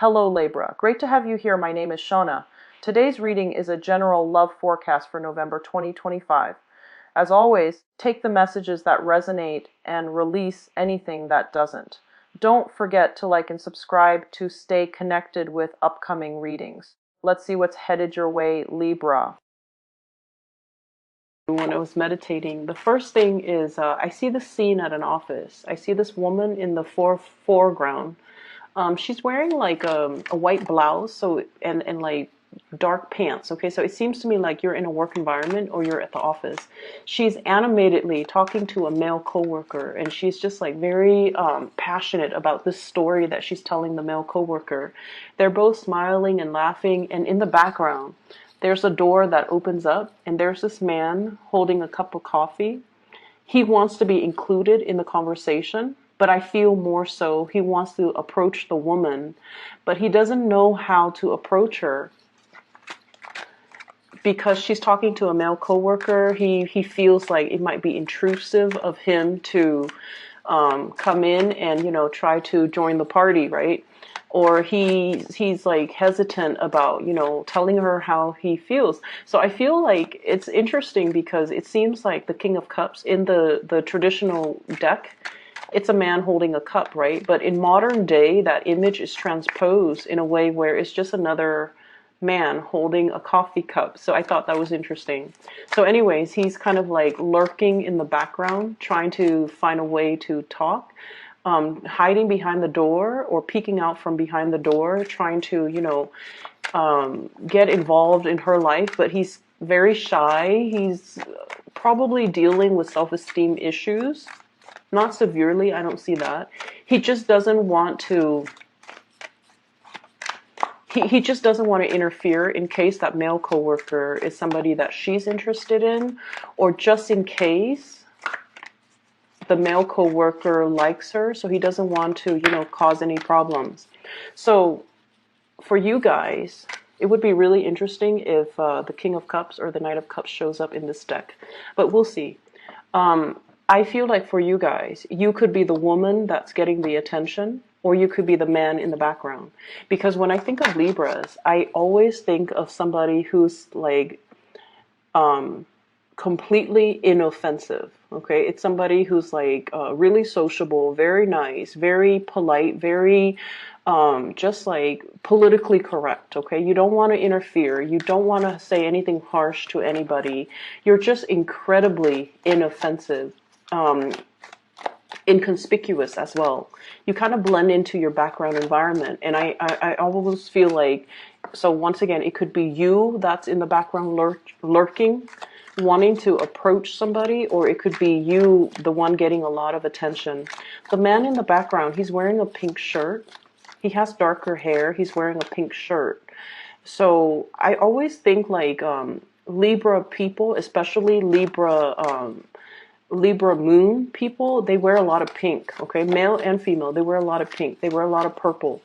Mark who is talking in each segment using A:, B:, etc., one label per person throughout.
A: Hello Libra, great to have you here. My name is Shona. Today's reading is a general love forecast for November 2025. As always, take the messages that resonate and release anything that doesn't. Don't forget to like and subscribe to stay connected with upcoming readings. Let's see what's headed your way, Libra. When I was meditating, the first thing is I see the scene at an office. I see this woman in the foreground. She's wearing like a white blouse, so and like dark pants. Okay, so it seems to me like you're in a work environment or you're at the office. She's animatedly talking to a male coworker, and she's just like very passionate about this story that she's telling the male coworker. They're both smiling and laughing, and in the background, there's a door that opens up, and there's this man holding a cup of coffee. He wants to be included in the conversation, but I feel more so he wants to approach the woman, but he doesn't know how to approach her because she's talking to a male coworker. He feels like it might be intrusive of him to come in and try to join the party, right? Or he's like hesitant about telling her how he feels. So I feel like it's interesting because it seems like the King of Cups in the traditional deck, it's a man holding a cup, right? But in modern day, that image is transposed in a way where it's just another man holding a coffee cup. So I thought that was interesting. So anyways, he's kind of like lurking in the background, trying to find a way to talk, hiding behind the door or peeking out from behind the door, trying to, get involved in her life. But he's very shy. He's probably dealing with self-esteem issues. Not severely, I don't see that. He just doesn't want to he just doesn't want to interfere in case that male coworker is somebody that she's interested in, or just in case the male coworker likes her, so he doesn't want to, cause any problems. So for you guys, it would be really interesting if the King of Cups or the Knight of Cups shows up in this deck, but we'll see. I feel like for you guys, you could be the woman that's getting the attention, or you could be the man in the background. Because when I think of Libras, I always think of somebody who's like completely inoffensive. Okay, it's somebody who's like really sociable, very nice, very polite, very just like politically correct. Okay, you don't want to interfere, you don't want to say anything harsh to anybody. You're just incredibly inoffensive, inconspicuous as well. You kind of blend into your background environment, and I always feel like, so once again, it could be you that's in the background lurking, wanting to approach somebody, or it could be you, the one getting a lot of attention. The man in the background, he's wearing a pink shirt. He has darker hair. He's wearing a pink shirt. So I always think like Libra people, especially Libra moon people, they wear a lot of pink. Okay, male and female, they wear a lot of pink. They wear a lot of purple.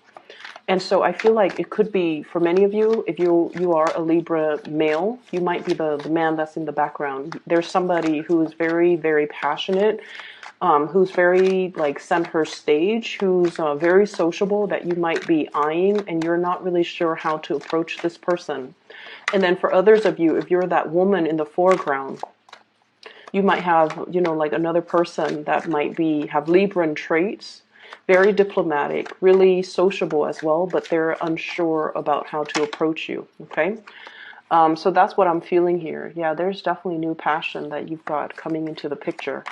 A: And so I feel like it could be, for many of you, if you are a Libra male, you might be the man that's in the background. There's somebody who is very, very passionate, who's very like center stage, who's very sociable, that you might be eyeing, and you're not really sure how to approach this person. And then for others of you, if you're that woman in the foreground, you might have, like another person that might have Libran traits, very diplomatic, really sociable as well, but they're unsure about how to approach you, okay? So that's what I'm feeling here. Yeah, there's definitely new passion that you've got coming into the picture.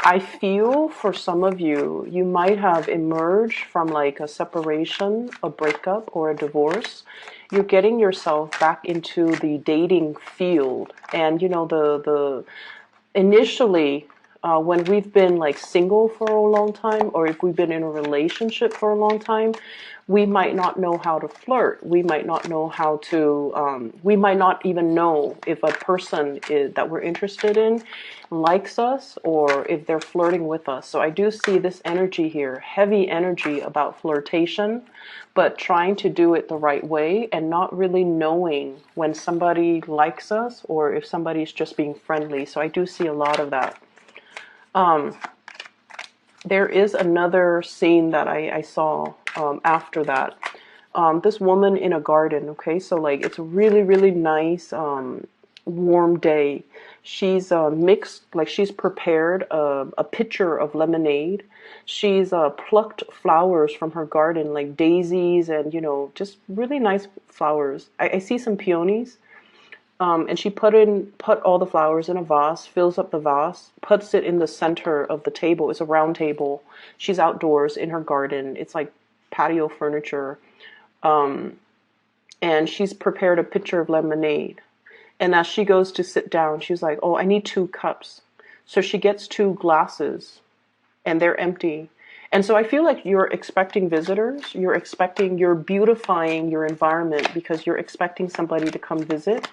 A: I feel for some of you, you might have emerged from like a separation, a breakup, or a divorce. You're getting yourself back into the dating field. And, the initially, when we've been like single for a long time, or if we've been in a relationship for a long time, we might not know how to flirt. We might not know how to, we might not even know if a person that we're interested in likes us, or if they're flirting with us. So I do see this energy here, heavy energy about flirtation, but trying to do it the right way and not really knowing when somebody likes us or if somebody's just being friendly. So I do see a lot of that. There is another scene that I saw after that. This woman in a garden, okay? So like it's a really, really nice, warm day. She's mixed, like she's prepared a pitcher of lemonade. She's plucked flowers from her garden, like daisies and, just really nice flowers. I see some peonies. And she put all the flowers in a vase, fills up the vase, puts it in the center of the table. It's a round table. She's outdoors in her garden. It's like patio furniture. And she's prepared a pitcher of lemonade. And as she goes to sit down, she's like, oh, I need 2 cups. So she gets 2 glasses and they're empty. And so I feel like you're expecting visitors. You're beautifying your environment because you're expecting somebody to come visit.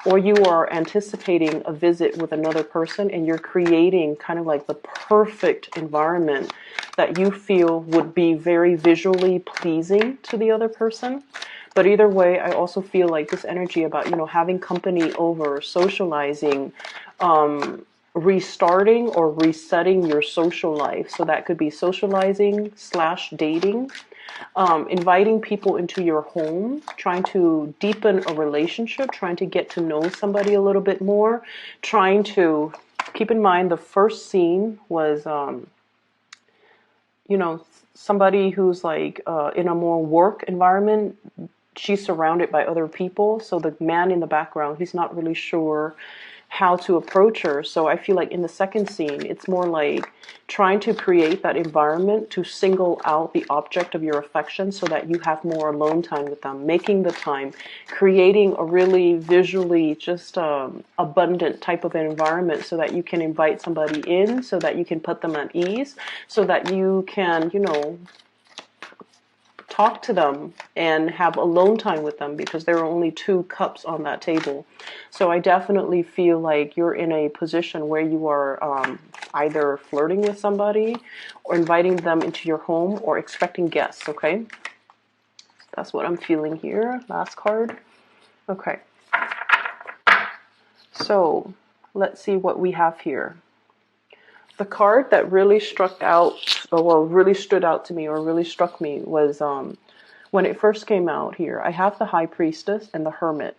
A: Or you are anticipating a visit with another person and you're creating kind of like the perfect environment that you feel would be very visually pleasing to the other person. But either way, I also feel like this energy about, having company over, socializing, restarting or resetting your social life. So that could be socializing / dating. Inviting people into your home, trying to deepen a relationship, trying to get to know somebody a little bit more, trying to keep in mind the first scene was, somebody who's like in a more work environment. She's surrounded by other people. So the man in the background, he's not really sure how to approach her. So I feel like in the second scene, it's more like trying to create that environment to single out the object of your affection so that you have more alone time with them, making the time, creating a really visually just abundant type of environment so that you can invite somebody in, so that you can put them at ease, so that you can, talk to them and have alone time with them because there are only 2 cups on that table. So I definitely feel like you're in a position where you are either flirting with somebody or inviting them into your home or expecting guests, okay? That's what I'm feeling here. Last card. Okay. So let's see what we have here. The card that really really stood out to me or really struck me was when it first came out here. I have the High Priestess and the Hermit.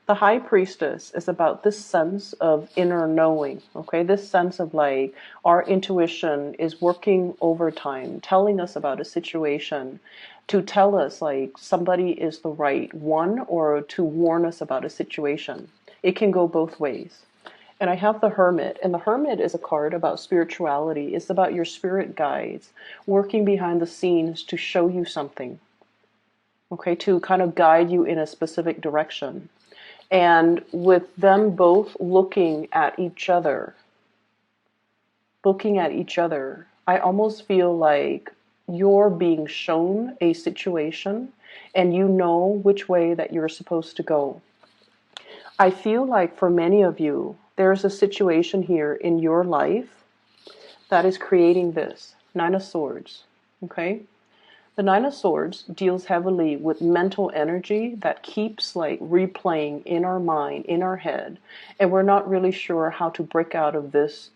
A: The High Priestess is about this sense of inner knowing, okay? This sense of like our intuition is working overtime, telling us about a situation to tell us like somebody is the right one or to warn us about a situation. It can go both ways. And I have the Hermit, and the Hermit is a card about spirituality. It's about your spirit guides working behind the scenes to show you something, okay, to kind of guide you in a specific direction. And with them both looking at each other, I almost feel like you're being shown a situation and you know which way that you're supposed to go. I feel like for many of you, there's a situation here in your life that is creating this. 9 of Swords, okay? The 9 of Swords deals heavily with mental energy that keeps like replaying in our mind, in our head, and we're not really sure how to break out of this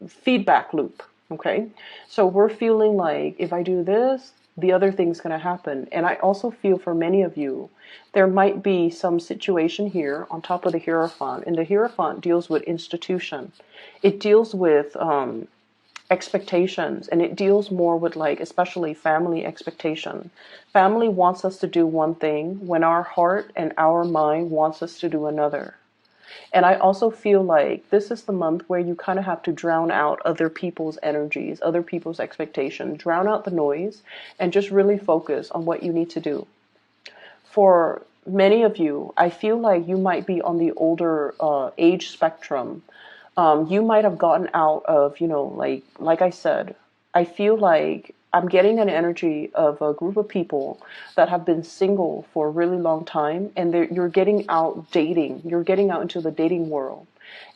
A: feedback loop, okay? So we're feeling like if I do this, the other thing's going to happen. And I also feel for many of you, there might be some situation here on top of the Hierophant. And the Hierophant deals with institution. It deals with expectations, and it deals more with like especially family expectation. Family wants us to do one thing when our heart and our mind wants us to do another. And I also feel like this is the month where you kind of have to drown out other people's energies, other people's expectations, drown out the noise, and just really focus on what you need to do. For many of you, I feel like you might be on the older age spectrum. You might have gotten out of, like I said, I feel like I'm getting an energy of a group of people that have been single for a really long time, and you're getting out dating. You're getting out into the dating world.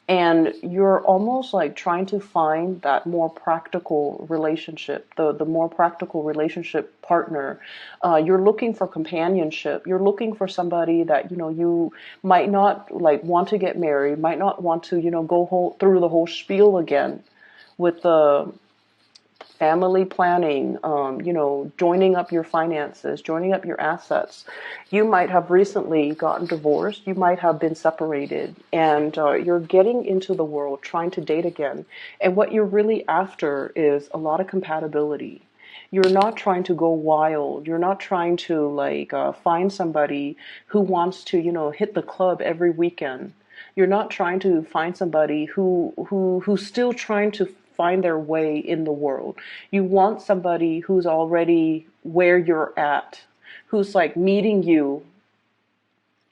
A: And you're almost like trying to find that more practical relationship, the more practical relationship partner. You're looking for companionship. You're looking for somebody that, you might not like want to get married, might not want to, go through the whole spiel again with the family planning, joining up your finances, joining up your assets. You might have recently gotten divorced. You might have been separated, and you're getting into the world trying to date again. And what you're really after is a lot of compatibility. You're not trying to go wild. You're not trying to find somebody who wants to, hit the club every weekend. You're not trying to find somebody who's still trying to find their way in the world. You want somebody who's already where you're at, who's like meeting you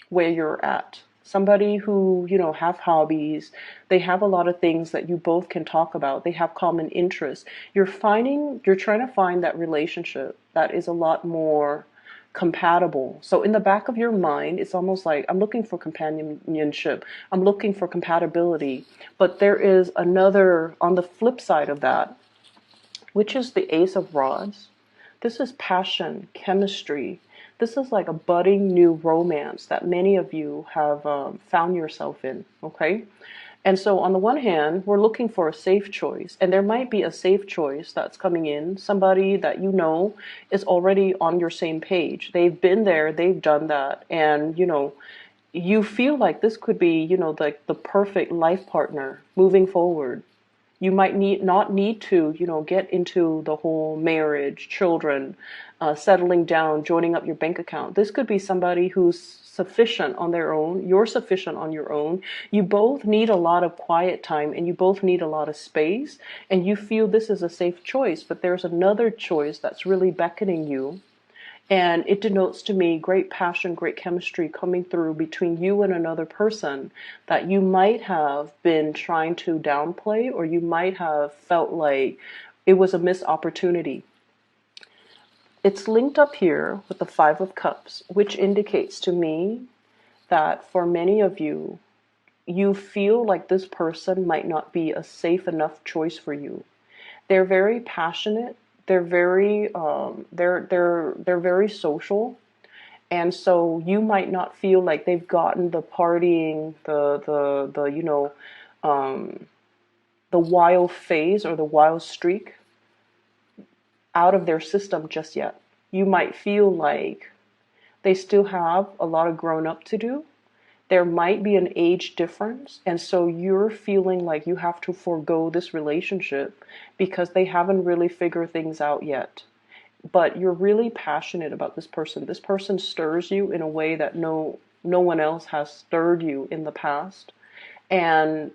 A: where you're at. Somebody who, have hobbies. They have a lot of things that you both can talk about. They have common interests. You're trying to find that relationship that is a lot more compatible. So in the back of your mind, it's almost like I'm looking for companionship. I'm looking for compatibility. But there is another on the flip side of that, which is the Ace of Rods. This is passion, chemistry. This is like a budding new romance that many of you have found yourself in, okay? And so on the one hand, we're looking for a safe choice, and there might be a safe choice that's coming in, somebody that you know is already on your same page. They've been there, they've done that, and you feel like this could be, like the perfect life partner moving forward. You might not need to, get into the whole marriage, children, settling down, joining up your bank account. This could be somebody who's sufficient on their own. You're sufficient on your own. You both need a lot of quiet time and you both need a lot of space. And you feel this is a safe choice, but there's another choice that's really beckoning you. And it denotes to me great passion, great chemistry coming through between you and another person that you might have been trying to downplay, or you might have felt like it was a missed opportunity. It's linked up here with the Five of Cups, which indicates to me that for many of you, you feel like this person might not be a safe enough choice for you. They're very passionate. They're very they're very social, and so you might not feel like they've gotten the partying, the wild phase or the wild streak out of their system just yet. You might feel like they still have a lot of grown up to do. There might be an age difference, and so you're feeling like you have to forego this relationship because they haven't really figured things out yet. But you're really passionate about this person. This person stirs you in a way that no one else has stirred you in the past. And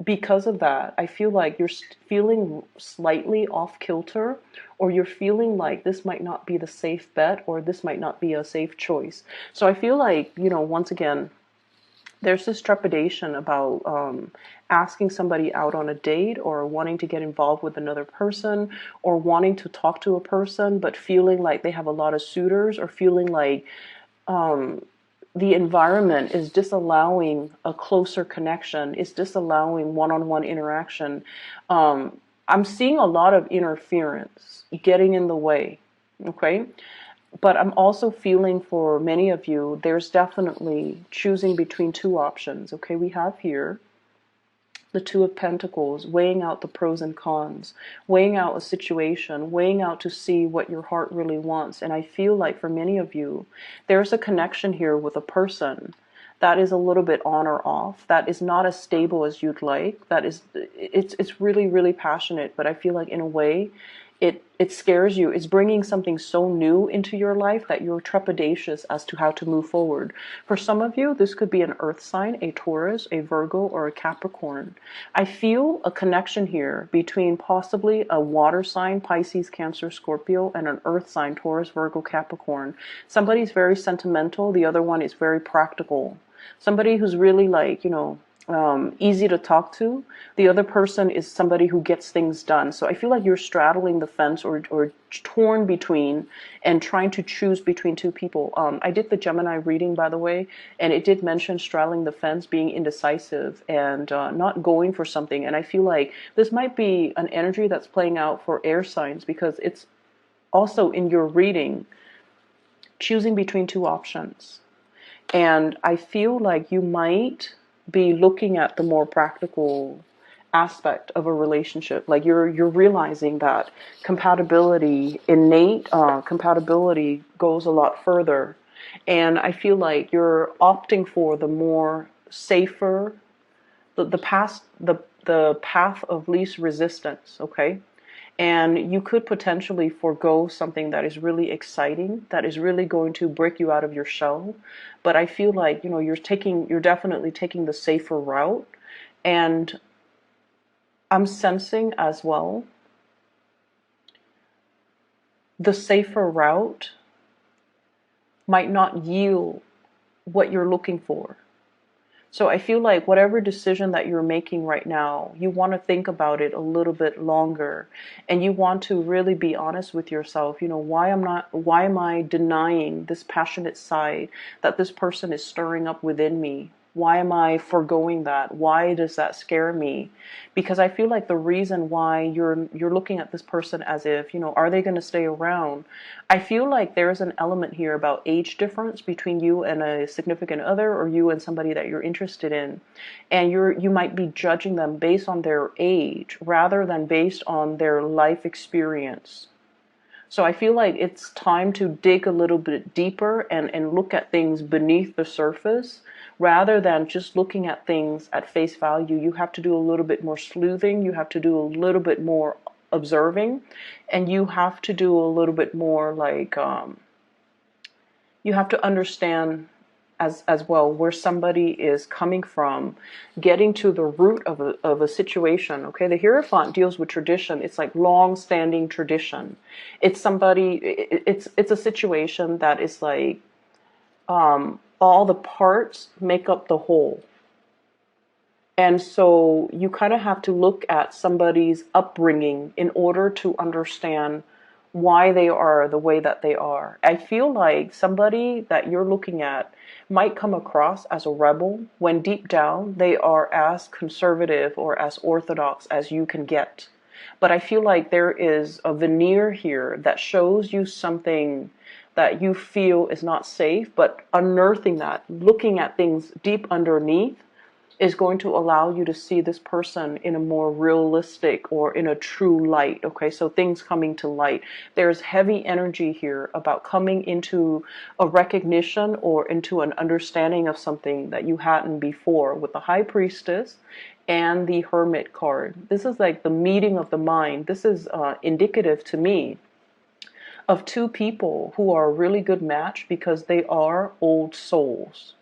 A: because of that, I feel like you're feeling slightly off kilter, or you're feeling like this might not be the safe bet, or this might not be a safe choice. So I feel like, once again, there's this trepidation about asking somebody out on a date, or wanting to get involved with another person, or wanting to talk to a person, but feeling like they have a lot of suitors, or feeling like the environment is disallowing a closer connection, is disallowing one-on-one interaction. I'm seeing a lot of interference getting in the way, okay? But I'm also feeling for many of you, there's definitely choosing between two options. Okay, we have here the Two of Pentacles, weighing out the pros and cons, weighing out a situation, weighing out to see what your heart really wants. And I feel like for many of you, there's a connection here with a person that is a little bit on or off, that is not as stable as you'd like, it's really, really passionate, but I feel like in a way, it scares you. It's bringing something so new into your life that you're trepidatious as to how to move forward. For some of you, this could be an earth sign, a Taurus, a Virgo, or a Capricorn. I feel a connection here between possibly a water sign, Pisces, Cancer, Scorpio, and an earth sign, Taurus, Virgo, Capricorn. Somebody's very sentimental. The other one is very practical. Somebody who's really easy to talk to. The other person is somebody who gets things done. So I feel like you're straddling the fence, or torn between and trying to choose between two people. I did the Gemini reading, by the way, and it did mention straddling the fence, being indecisive, and not going for something. And I feel like this might be an energy that's playing out for air signs, because it's also in your reading choosing between two options. And I feel like you might be looking at the more practical aspect of a relationship. Like you're realizing that compatibility, innate compatibility goes a lot further. And I feel like you're opting for the more safer, the path of least resistance, okay? And you could potentially forego something that is really exciting, that is really going to break you out of your shell. But I feel like, you're definitely taking the safer route. And I'm sensing as well, the safer route might not yield what you're looking for. So I feel like whatever decision that you're making right now, you want to think about it a little bit longer, and you want to really be honest with yourself. Why am I denying this passionate side that this person is stirring up within me? Why am I foregoing that? Why does that scare me? Because I feel like the reason why you're looking at this person as if, are they going to stay around? I feel like there's an element here about age difference between you and a significant other, or you and somebody that you're interested in. And you might be judging them based on their age rather than based on their life experience. So I feel like it's time to dig a little bit deeper and look at things beneath the surface rather than just looking at things at face value. You have to do a little bit more sleuthing. You have to do a little bit more observing, and you have to do a little bit more like, you have to understand as well where somebody is coming from, getting to the root of a situation. Okay, the Hierophant deals with tradition. It's like long-standing tradition. It's it's a situation that is like, all the parts make up the whole. And so you kind of have to look at somebody's upbringing in order to understand why they are the way that they are. I feel like somebody that you're looking at might come across as a rebel when deep down they are as conservative or as orthodox as you can get. But I feel like there is a veneer here that shows you something that you feel is not safe, but unearthing that, looking at things deep underneath, is going to allow you to see this person in a more realistic or in a true light. Okay, so things coming to light. There's heavy energy here about coming into a recognition or into an understanding of something that you hadn't before, with the High Priestess and the Hermit card. This is like the meeting of the mind. This is indicative to me of two people who are a really good match because they are old souls.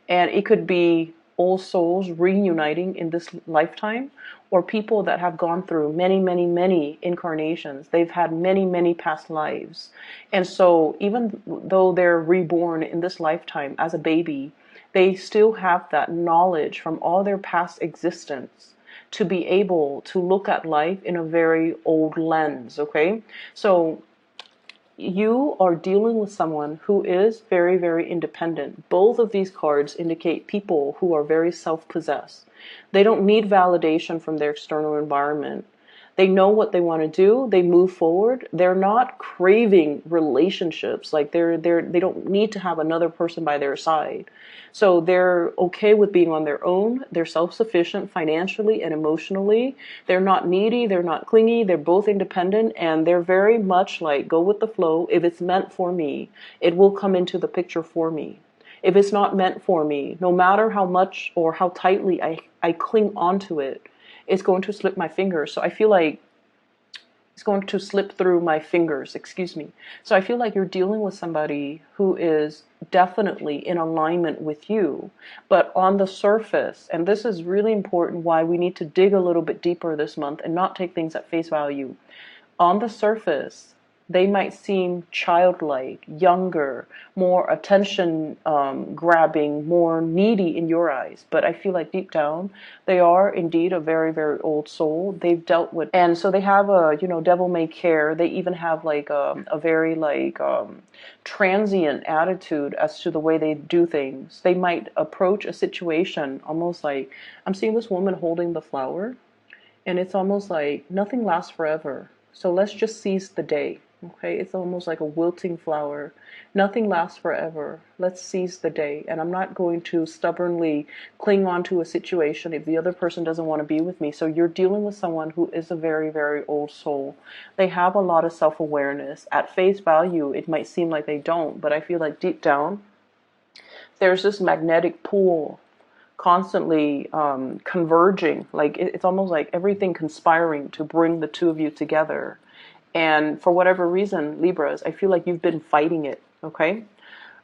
A: And it could be old souls reuniting in this lifetime, or people that have gone through many, many, many incarnations. They've had many, many past lives. And so even though they're reborn in this lifetime as a baby, they still have that knowledge from all their past existence to be able to look at life in a very old lens, okay? So you are dealing with someone who is very, very independent. Both of these cards indicate people who are very self-possessed. They don't need validation from their external environment. They know what they want to do. They move forward. They're not craving relationships. Like they don't need to have another person by their side. So they're okay with being on their own. They're self-sufficient financially and emotionally. They're not needy. They're not clingy. They're both independent, and they're very much like, go with the flow. If it's meant for me, it will come into the picture for me. If it's not meant for me, no matter how much or how tightly I cling onto it, it's going to slip my fingers. So I feel like it's going to slip through my fingers, excuse me. So I feel like you're dealing with somebody who is definitely in alignment with you, but on the surface, and this is really important why we need to dig a little bit deeper this month and not take things at face value. On the surface, they might seem childlike, younger, more attention grabbing, more needy in your eyes. But I feel like deep down, they are indeed a very, very old soul. They've dealt with, and so they have a, devil may care. They even have like a very like transient attitude as to the way they do things. They might approach a situation almost like, I'm seeing this woman holding the flower, and it's almost like nothing lasts forever. So let's just seize the day. Okay, it's almost like a wilting flower. Nothing lasts forever. Let's seize the day. And I'm not going to stubbornly cling on to a situation if the other person doesn't want to be with me. So you're dealing with someone who is a very, very old soul. They have a lot of self-awareness. At face value, it might seem like they don't, but I feel like deep down, there's this magnetic pull constantly converging. Like it's almost like everything conspiring to bring the two of you together. And for whatever reason, Libras, I feel like you've been fighting it, okay?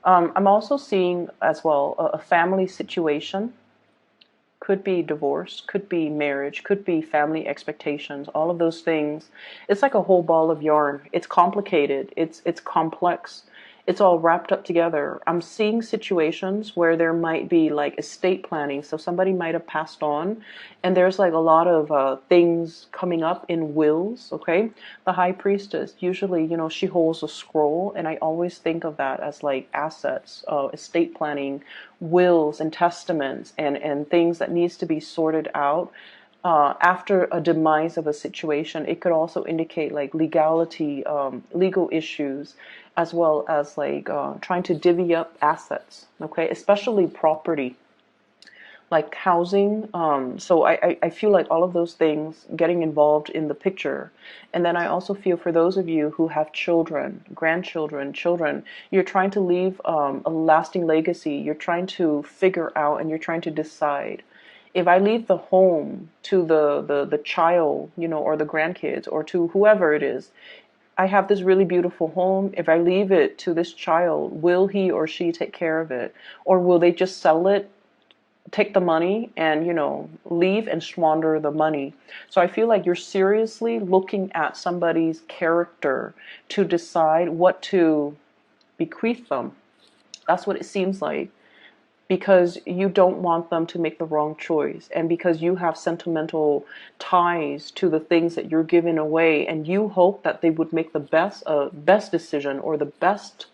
A: I'm also seeing as well a family situation. Could be divorce, could be marriage, could be family expectations, all of those things. It's like a whole ball of yarn. It's complicated, it's complex. It's all wrapped up together. I'm seeing situations where there might be like estate planning. So somebody might have passed on, and there's like a lot of things coming up in wills, okay? The high priestess, usually, you know, she holds a scroll, and I always think of that as like assets, estate planning, wills and testaments, and things that needs to be sorted out after a demise of a situation. It could also indicate like legality, legal issues, as well as like trying to divvy up assets, okay, especially property, like housing. So I feel like all of those things getting involved in the picture. And then I also feel for those of you who have children, grandchildren, children, you're trying to leave a lasting legacy. You're trying to figure out and you're trying to decide, if I leave the home to the child, you know, or the grandkids, or to whoever it is, I have this really beautiful home. If I leave it to this child, will he or she take care of it? Or will they just sell it, take the money, and, you know, leave and squander the money? So I feel like you're seriously looking at somebody's character to decide what to bequeath them. That's what it seems like, because you don't want them to make the wrong choice, and because you have sentimental ties to the things that you're giving away, and you hope that they would make the best decision, or the best,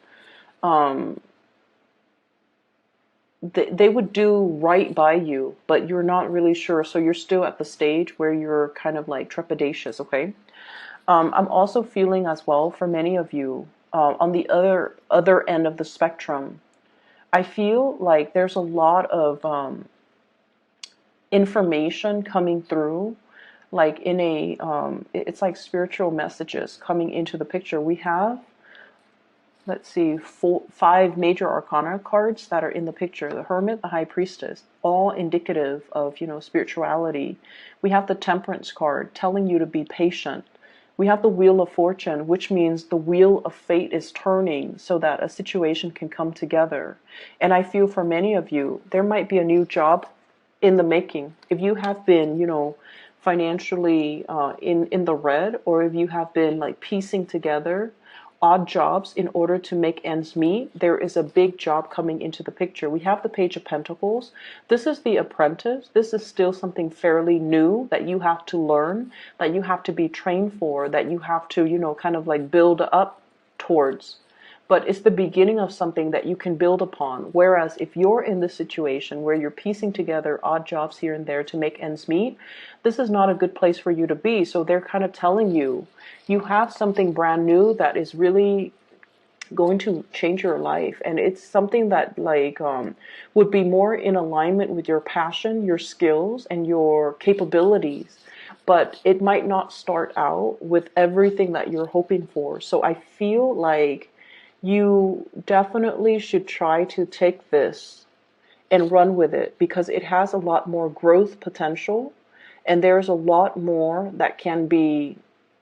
A: they would do right by you, but you're not really sure. So you're still at the stage where you're kind of like trepidatious, okay? I'm also feeling as well for many of you on the other end of the spectrum. I feel like there's a lot of information coming through, like in a, it's like spiritual messages coming into the picture. We have, let's see, five major arcana cards that are in the picture. The Hermit, the High Priestess, all indicative of, you know, spirituality. We have the Temperance card telling you to be patient. We have the Wheel of Fortune, which means the wheel of fate is turning so that a situation can come together. And I feel for many of you, there might be a new job in the making. If you have been, you know, financially in the red, or if you have been like piecing together odd jobs in order to make ends meet, there is a big job coming into the picture. We have the Page of Pentacles. This is the apprentice. This is still something fairly new that you have to learn, that you have to be trained for, that you have to, you know, kind of like build up towards. But it's the beginning of something that you can build upon. Whereas if you're in this situation where you're piecing together odd jobs here and there to make ends meet, this is not a good place for you to be. So they're kind of telling you, you have something brand new that is really going to change your life, and it's something that like would be more in alignment with your passion, your skills, and your capabilities. But it might not start out with everything that you're hoping for. So I feel like you definitely should try to take this and run with it, because it has a lot more growth potential, and there's a lot more that can be,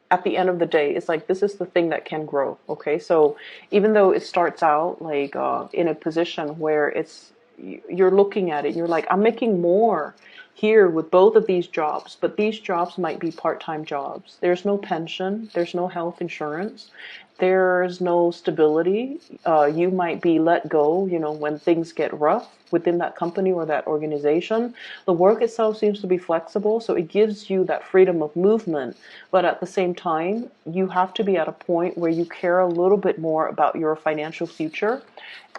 A: at the end of the day, it's like this is the thing that can grow. Okay, so even though it starts out like in a position where it's, you're looking at it, you're like, I'm making more here with both of these jobs, but these jobs might be part-time jobs. There's no pension, there's no health insurance, there's no stability. You might be let go, you know, when things get rough within that company or that organization. The work itself seems to be flexible, so it gives you that freedom of movement. But at the same time, you have to be at a point where you care a little bit more about your financial future.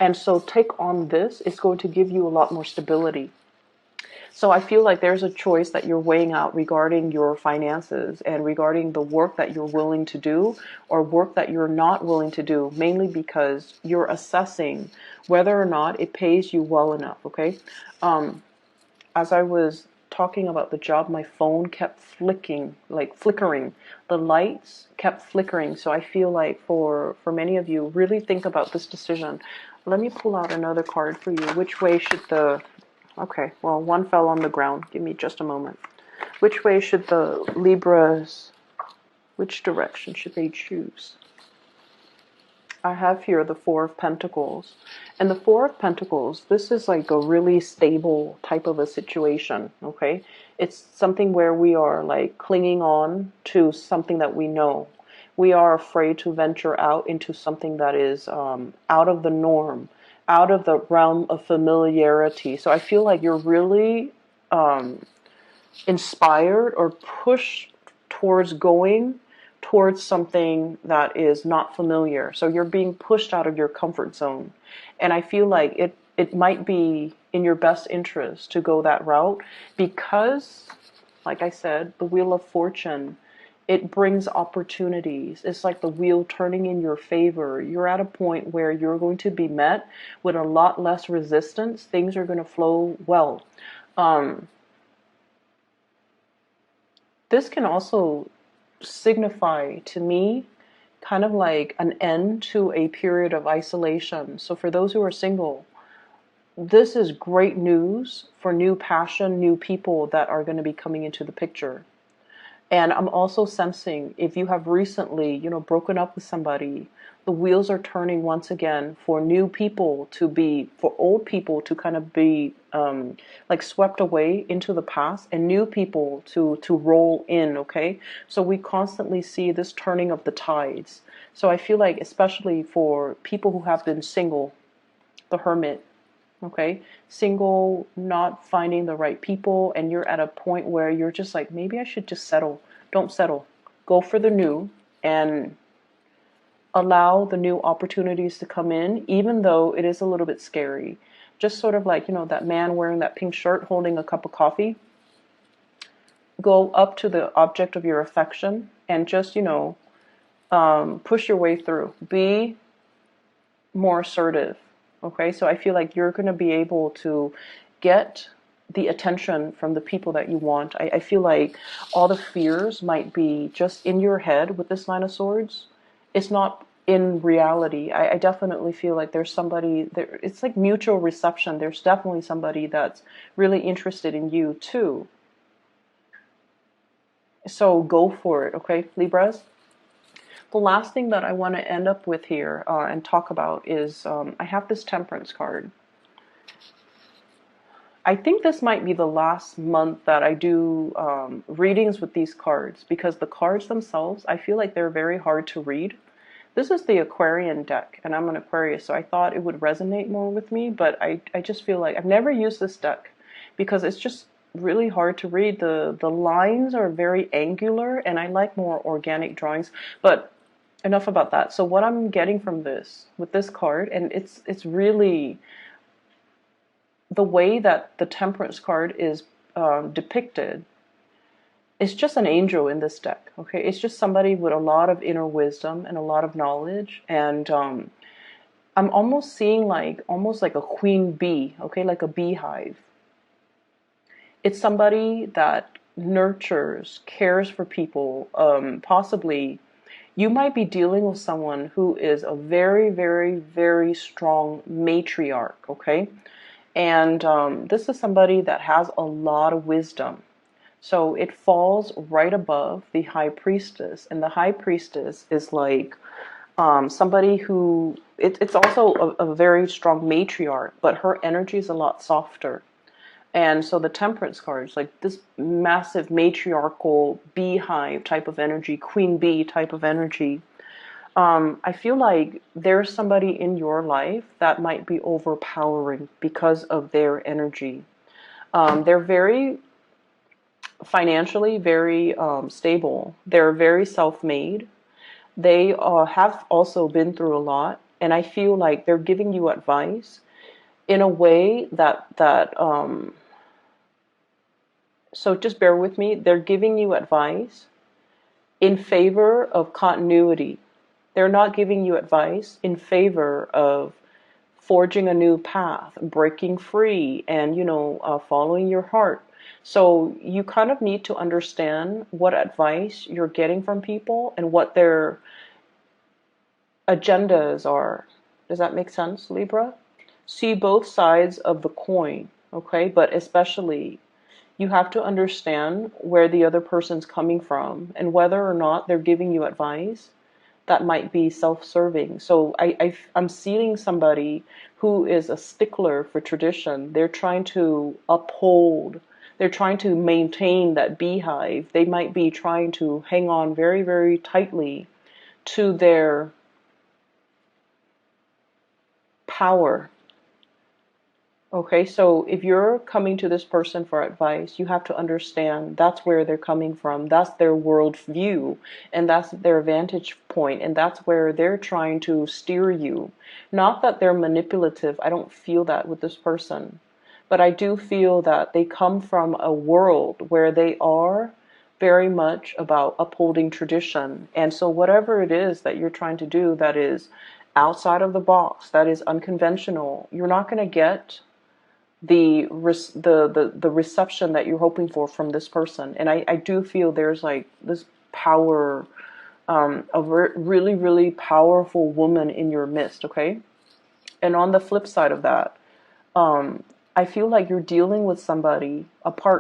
A: And so take on this. It's going to give you a lot more stability. So I feel like there's a choice that you're weighing out regarding your finances and regarding the work that you're willing to do or work that you're not willing to do, mainly because you're assessing whether or not it pays you well enough, okay? As I was talking about the job, my phone kept flickering. The lights kept flickering. So I feel like for many of you, really think about this decision. Let me pull out another card for you. Which way should the... Okay, well, one fell on the ground. Give me just a moment. Which way should the Libras... Which direction should they choose? I have here the Four of Pentacles. And the Four of Pentacles, this is like a really stable type of a situation, okay? It's something where we are like clinging on to something that we know. We are afraid to venture out into something that is out of the norm, out of the realm of familiarity. So I feel like you're really inspired or pushed towards going towards something that is not familiar. So you're being pushed out of your comfort zone. And I feel like it might be in your best interest to go that route because, like I said, the Wheel of Fortune, it brings opportunities. It's like the wheel turning in your favor. You're at a point where you're going to be met with a lot less resistance. Things are going to flow well. This can also signify to me kind of like an end to a period of isolation. So for those who are single, this is great news for new passion, new people that are going to be coming into the picture. And I'm also sensing if you have recently, broken up with somebody, the wheels are turning once again for new people for old people to kind of be like swept away into the past and new people to roll in, okay? So we constantly see this turning of the tides. So I feel like especially for people who have been single, the Hermit, okay, single, not finding the right people, and you're at a point where you're just like, maybe I should just settle. Don't settle. Go for the new and allow the new opportunities to come in, even though it is a little bit scary. Just sort of like, that man wearing that pink shirt holding a cup of coffee. Go up to the object of your affection and just, push your way through. Be more assertive. Okay, so I feel like you're going to be able to get the attention from the people that you want. I feel like all the fears might be just in your head with this Nine of Swords. It's not in reality. I definitely feel like there's somebody there. It's like mutual reception. There's definitely somebody that's really interested in you too. So go for it, okay, Libras? The last thing that I want to end up with here and talk about is I have this Temperance card. I think this might be the last month that I do readings with these cards because the cards themselves, I feel like they're very hard to read. This is the Aquarian deck, and I'm an Aquarius, so I thought it would resonate more with me, but I just feel like I've never used this deck because it's just really hard to read. The lines are very angular, and I like more organic drawings, but enough about that. So what I'm getting from this, with this card, and it's really the way that the Temperance card is depicted. It's just an angel in this deck, okay? It's just somebody with a lot of inner wisdom and a lot of knowledge, and I'm almost seeing almost like a queen bee, okay, like a beehive. It's somebody that nurtures, cares for people, possibly. You might be dealing with someone who is a very, very, very strong matriarch, okay? And this is somebody that has a lot of wisdom. So it falls right above the High Priestess. And the High Priestess is like somebody who, it's also a very strong matriarch, but her energy is a lot softer. And so the Temperance card is like this massive matriarchal beehive type of energy, queen bee type of energy. I feel like there's somebody in your life that might be overpowering because of their energy. They're very financially very stable. They're very self-made. They have also been through a lot, and I feel like they're giving you advice in a way that So just bear with me. They're giving you advice in favor of continuity. They're not giving you advice in favor of forging a new path, breaking free, and following your heart. So you kind of need to understand what advice you're getting from people and what their agendas are. Does that make sense, Libra? See both sides of the coin, okay? But especially, you have to understand where the other person's coming from and whether or not they're giving you advice that might be self-serving. So I'm seeing somebody who is a stickler for tradition. They're trying to uphold, they're trying to maintain that beehive. They might be trying to hang on very, very tightly to their power. Okay, so if you're coming to this person for advice, you have to understand that's where they're coming from. That's their world view, and that's their vantage point, and that's where they're trying to steer you. Not that they're manipulative. I don't feel that with this person. But I do feel that they come from a world where they are very much about upholding tradition. And so whatever it is that you're trying to do that is outside of the box, that is unconventional, you're not going to get the reception that you're hoping for from this person. And I do feel there's like this power, a really, really powerful woman in your midst, okay? And on the flip side of that, I feel like you're dealing with somebody, a partner,